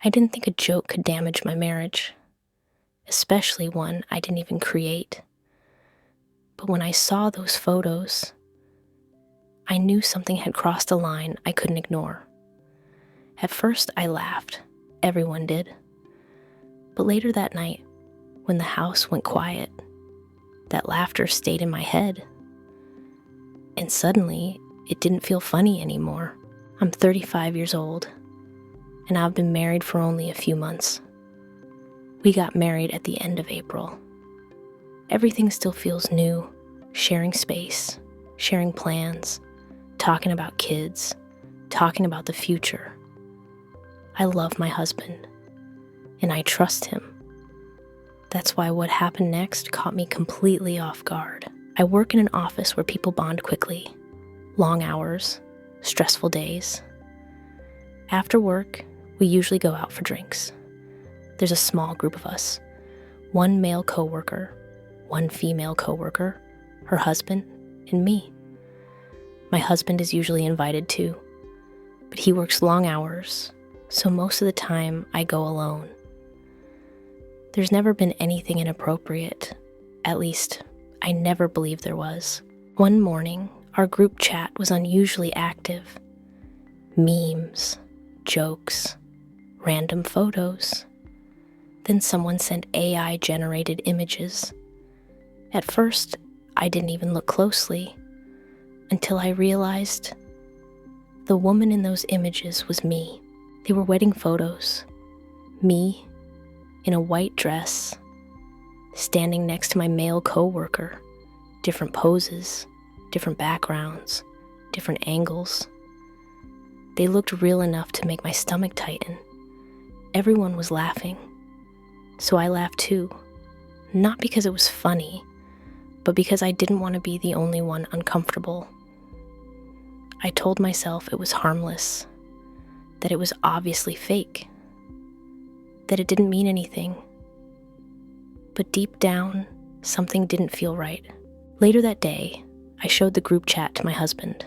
I didn't think a joke could damage my marriage, especially one I didn't even create. But when I saw those photos, I knew something had crossed a line I couldn't ignore. At first, I laughed. Everyone did. But later that night, when the house went quiet, that laughter stayed in my head. And suddenly, it didn't feel funny anymore. I'm 35 years old, and I've been married for only a few months. We got married at the end of April. Everything still feels new, sharing space, sharing plans, talking about kids, talking about the future. I love my husband, and I trust him. That's why what happened next caught me completely off guard. I work in an office where people bond quickly. Long hours, stressful days. After work, we usually go out for drinks. There's a small group of us. One male coworker, one female coworker, her husband, and me. My husband is usually invited too, but he works long hours, so most of the time I go alone. There's never been anything inappropriate. At least, I never believed there was. One morning, our group chat was unusually active. Memes, jokes, random photos. Then someone sent AI-generated images. At first, I didn't even look closely, until I realized the woman in those images was me. They were wedding photos. Me, in a white dress, standing next to my male coworker. Different poses, different backgrounds, different angles. They looked real enough to make my stomach tighten. Everyone was laughing, so I laughed too. Not because it was funny, but because I didn't want to be the only one uncomfortable. I told myself it was harmless, that it was obviously fake, that it didn't mean anything. But deep down, something didn't feel right. Later that day, I showed the group chat to my husband.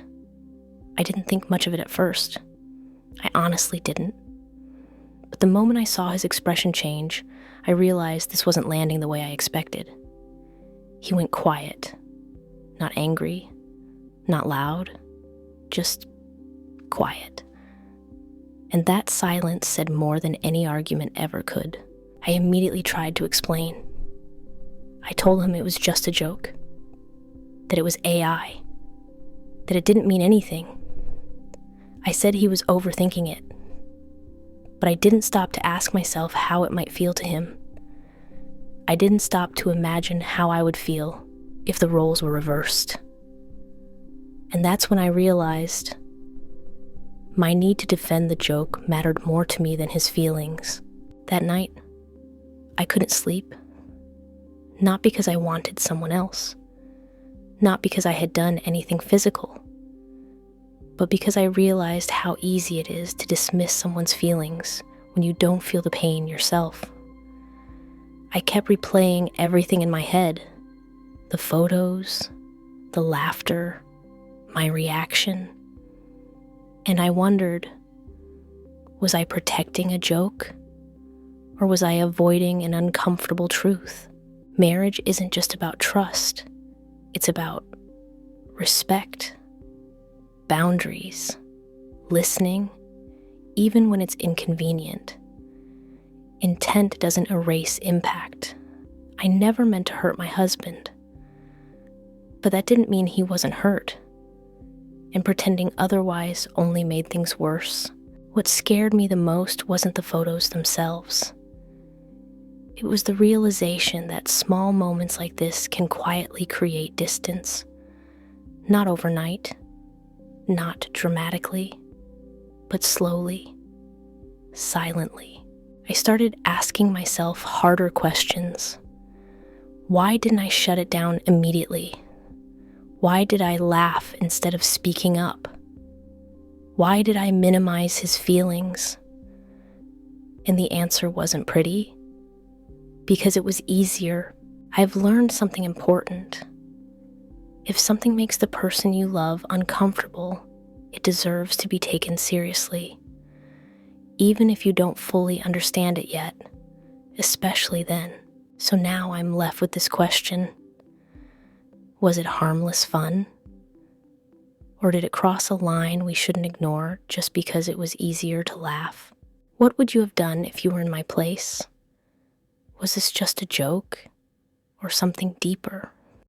I didn't think much of it at first. I honestly didn't. But the moment I saw his expression change, I realized this wasn't landing the way I expected. He went quiet, not angry, not loud, just quiet. And that silence said more than any argument ever could. I immediately tried to explain. I told him it was just a joke, that it was AI, that it didn't mean anything. I said he was overthinking it, but I didn't stop to ask myself how it might feel to him. I didn't stop to imagine how I would feel if the roles were reversed. And that's when I realized my need to defend the joke mattered more to me than his feelings. That night, I couldn't sleep. Not because I wanted someone else. Not because I had done anything physical. But because I realized how easy it is to dismiss someone's feelings when you don't feel the pain yourself. I kept replaying everything in my head. The photos, the laughter, my reaction. And I wondered, was I protecting a joke? Or was I avoiding an uncomfortable truth? Marriage isn't just about trust. It's about respect, boundaries, listening, even when it's inconvenient. Intent doesn't erase impact. I never meant to hurt my husband. But that didn't mean he wasn't hurt. And pretending otherwise only made things worse. What scared me the most wasn't the photos themselves. It was the realization that small moments like this can quietly create distance. Not overnight, not dramatically, but slowly, silently. I started asking myself harder questions. Why didn't I shut it down immediately? Why did I laugh instead of speaking up? Why did I minimize his feelings? And the answer wasn't pretty. Because it was easier. I've learned something important. If something makes the person you love uncomfortable, it deserves to be taken seriously. even if you don't fully understand it yet, especially then. So now I'm left with this question. Was it harmless fun? Or did it cross a line we shouldn't ignore just because it was easier to laugh? What would you have done if you were in my place? Was this just a joke or something deeper?